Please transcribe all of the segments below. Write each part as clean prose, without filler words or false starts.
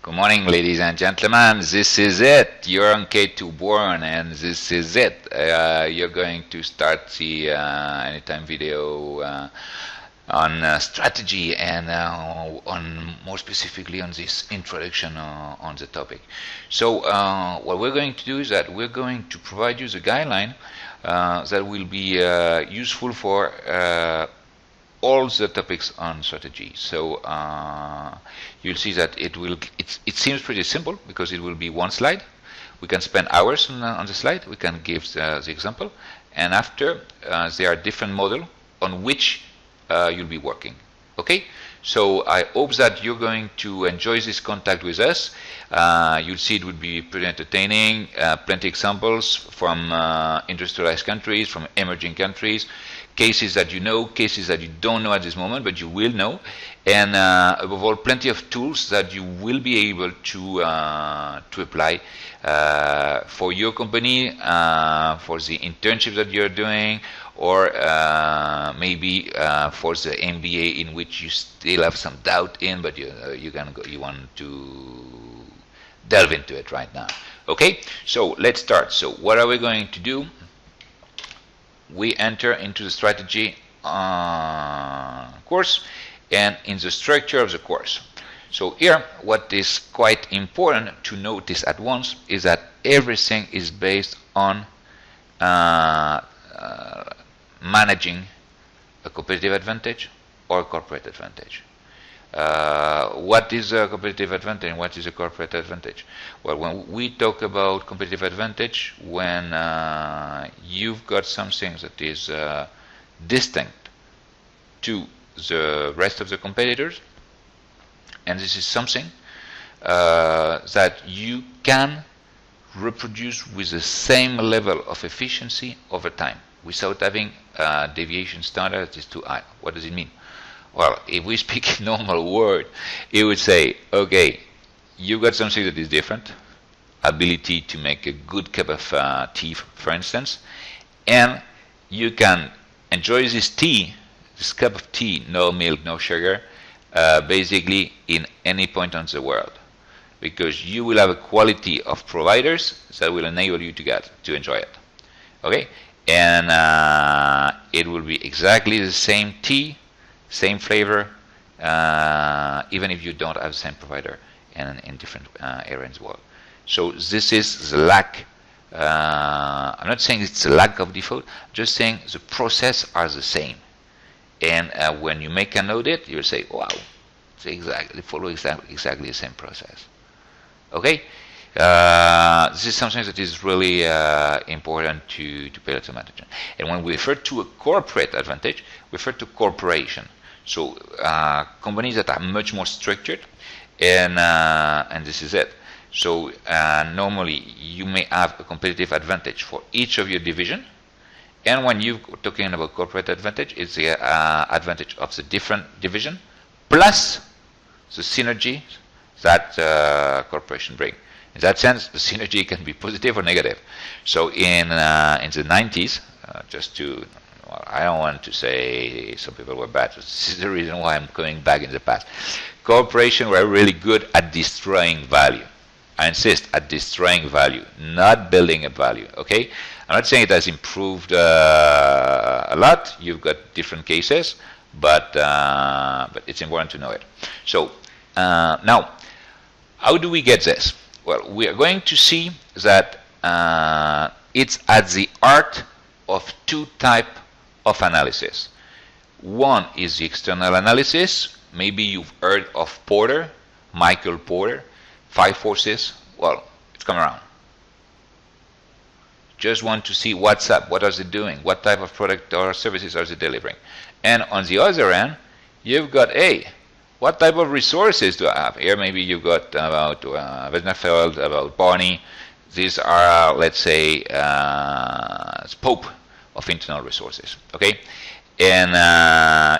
Good morning, ladies and gentlemen. This is it. You're on K2 Born, and this is it. You're going to start the anytime video on strategy and on more specifically on this introduction on the topic. So what we're going to do is that we're going to provide you the guideline that will be useful for all the topics on strategy. So you'll see that it seems pretty simple because it will be one slide. We can spend hours on the slide. We can give the example, and after there are different models on which you'll be working. Okay, so I hope that you're going to enjoy this contact with us. You'll see it would be pretty entertaining. Plenty examples from industrialized countries, from emerging countries, cases that you know, cases that you don't know at this moment, but you will know, and above all, plenty of tools that you will be able to apply for your company, for the internship that you're doing, or maybe for the MBA in which you still have some doubt in, but you want to delve into it right now. Okay, so let's start. So what are we going to do? We enter into the strategy course and in the structure of the course. So here, what is quite important to notice at once is that everything is based on managing a competitive advantage or a corporate advantage. What is a competitive advantage and what is a corporate advantage? Well, when we talk about competitive advantage, when you've got something that is distinct to the rest of the competitors, and this is something that you can reproduce with the same level of efficiency over time without having deviation standard that is too high. What does it mean? Well, if we speak in normal word, it would say, okay, you got something that is different, ability to make a good cup of tea, for instance, and you can enjoy this tea, this cup of tea, no milk, no sugar, basically in any point on the world, because you will have a quality of providers that will enable you to enjoy it. Okay, and it will be exactly the same tea, same flavor, even if you don't have the same provider in different areas in the world. So this is the lack. I'm not saying it's a lack of default, just saying the process are the same. And when you make an audit, you'll say, wow, they follow exactly the same process. Okay? This is something that is really important to pay attention. And when we refer to a corporate advantage, we refer to corporation. So companies that are much more structured, and this is it. So normally you may have a competitive advantage for each of your division, and when you're talking about corporate advantage, it's the advantage of the different division plus the synergy that corporation bring. In that sense, the synergy can be positive or negative. So in the 90s, well, I don't want to say some people were bad. This is the reason why I'm coming back in the past. Corporations were really good at destroying value. I insist, at destroying value, not building a value. Okay, I'm not saying it has improved a lot. You've got different cases, but it's important to know it. So now, how do we get this? Well, we are going to see that it's at the heart of two types of analysis. One is the external analysis. Maybe you've heard of Porter, Michael Porter, 5 forces. Well, it's come around. Just want to see what's up, what are they doing, what type of product or services are they delivering. And on the other end, you've got, hey, what type of resources do I have? Here maybe you've got about Westerfeld, about Barney. These are, let's say, scope of internal resources. Okay, and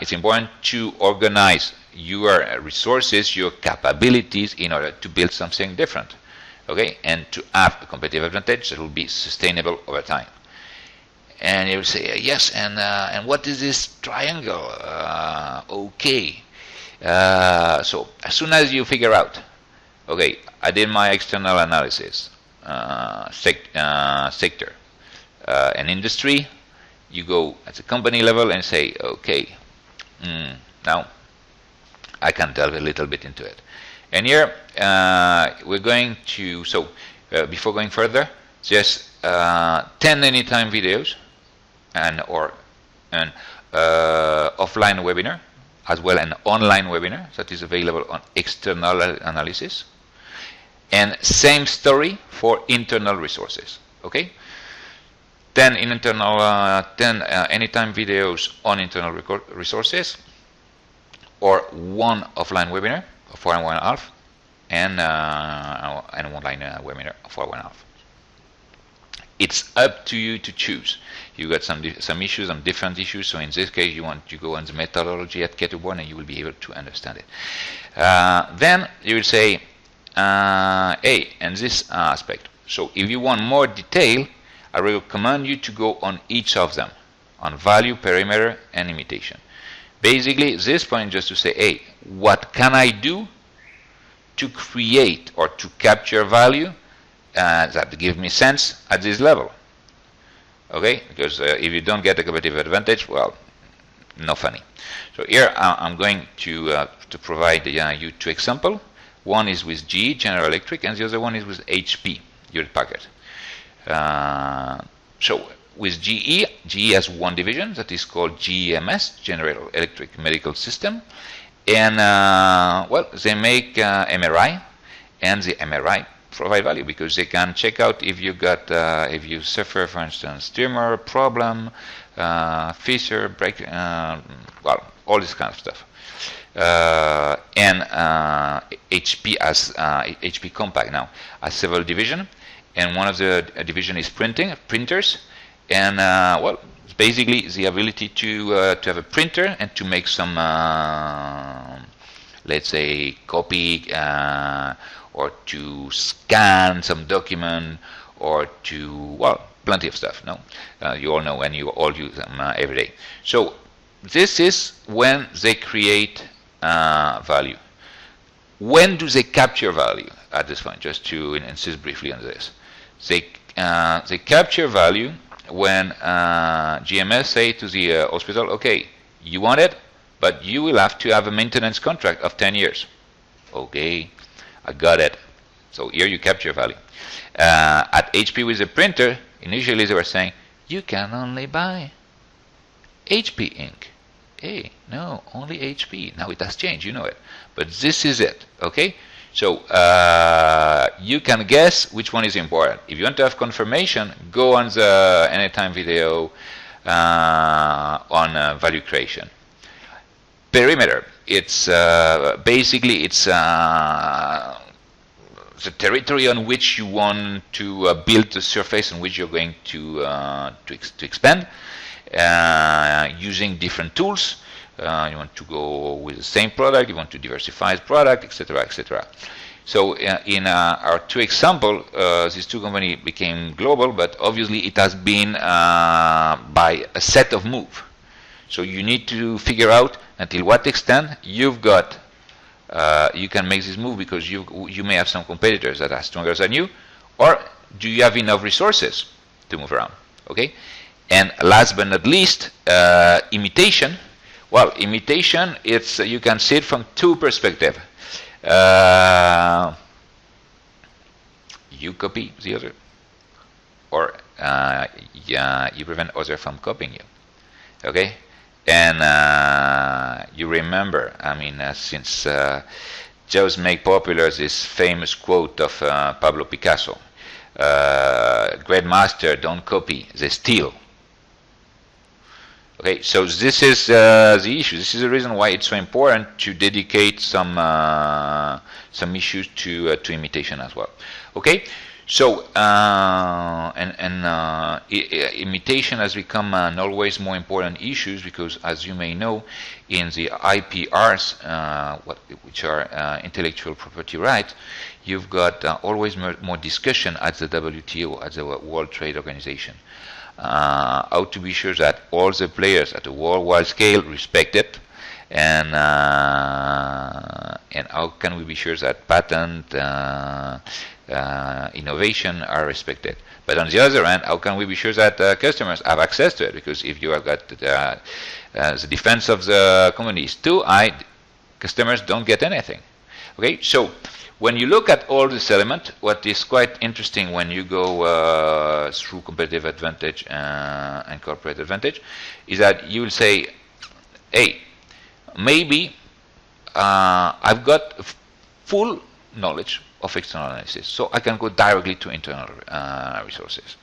it's important to organize your resources, your capabilities, in order to build something different. Okay, and to have a competitive advantage that will be sustainable over time. And you will say, yes, and what is this triangle? Okay. So as soon as you figure out, Okay, I did my external analysis, sector, and industry. You go at the company level and say, okay, now I can delve a little bit into it. And here we're going to, so before going further, just 10 anytime videos and an offline webinar, as well an online webinar that is available on external analysis, and same story for internal resources. Okay, 10 in internal, 10 anytime videos on internal resources, or one offline webinar for 1.5, and an online webinar for 1.5. It's up to you to choose. You got some issues, some different issues. So in this case, you want to go on the methodology at K2Born, and you will be able to understand it. Then you will say, and this aspect. So if you want more detail, I recommend you to go on each of them, on value, perimeter, and imitation. Basically, this point just to say, hey, what can I do to create or to capture value that give me sense at this level? Okay, because if you don't get a competitive advantage, well, no funny. So here I'm going to provide you two examples. One is with GE, General Electric, and the other one is with HP, Hewlett Packard. So with GE has one division that is called GEMS, General Electric Medical System, and well, they make MRI, and the MRI provide value because they can check out if you got if you suffer, for instance, tumor problem, fissure, break, well, all this kind of stuff. And HP as HP Compaq now has several divisions, and one of the division is printers, and well, it's basically the ability to have a printer and to make some let's say copy or to scan some document or to, well, plenty of stuff. No, you all know and you all use them every day. So this is when they create value. When do they capture value? At this point, just to insist briefly on this, they capture value when GMS say to the hospital, okay, you want it, but you will have to have a maintenance contract of 10 years. Okay, I got it. So here you capture value. At HP with the printer, initially they were saying, you can only buy HP ink. Hey, no, only HP. Now it has changed, you know it. But this is it, okay? So you can guess which one is important. If you want to have confirmation, go on the anytime video on value creation. Perimeter. It's basically it's the territory on which you want to build the surface on which you're going to expand using different tools. You want to go with the same product, you want to diversify the product, etc., etc. So in our two examples, these two companies became global, but obviously it has been by a set of moves. So you need to figure out until what extent you've got, you can make this move, because you may have some competitors that are stronger than you, or do you have enough resources to move around? Okay, and last but not least, imitation. Well, imitation, it's you can see it from two perspectives. You copy the other, or you prevent others from copying you. Okay, and you remember, I mean, since Joe's make popular this famous quote of Pablo Picasso: "Great master don't copy, they steal." Okay, so this is the issue. This is the reason why it's so important to dedicate some issues to imitation as well. Okay, so imitation has become an always more important issue, because, as you may know, in the IPRs, which are intellectual property rights, you've got always more discussion at the WTO, at the World Trade Organization. How to be sure that all the players at a worldwide scale respect it, and how can we be sure that patent innovation are respected? But on the other hand, how can we be sure that customers have access to it? Because if you have got the defense of the company is too high, customers don't get anything. Okay, so when you look at all this element, what is quite interesting when you go through competitive advantage and corporate advantage is that you will say, hey, maybe I've got full knowledge of external analysis, so I can go directly to internal resources.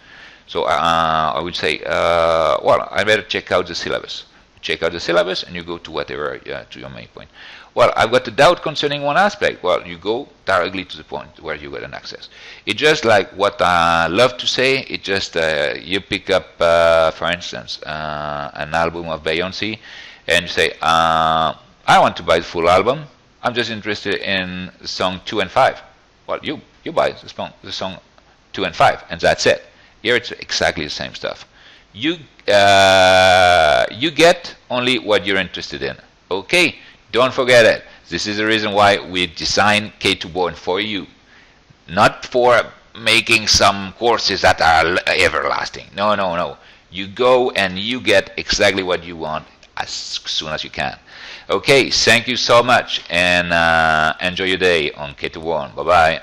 So I would say, well, I better check out the syllabus. Check out the syllabus and you go to whatever, to your main point. Well, I've got a doubt concerning one aspect. Well, you go directly to the point where you get an access. It's just like what I love to say. It just you pick up, for instance, an album of Beyoncé, and you say, I want to buy the full album. I'm just interested in the song 2 and 5. Well, you buy the song 2 and 5, and that's it. Here it's exactly the same stuff. You get only what you're interested in. Okay, don't forget it. This is the reason why we designed K2Born for you, not for making some courses that are everlasting. No, no, no. You go and you get exactly what you want as soon as you can. Okay, thank you so much, and enjoy your day on K2Born. Bye-bye.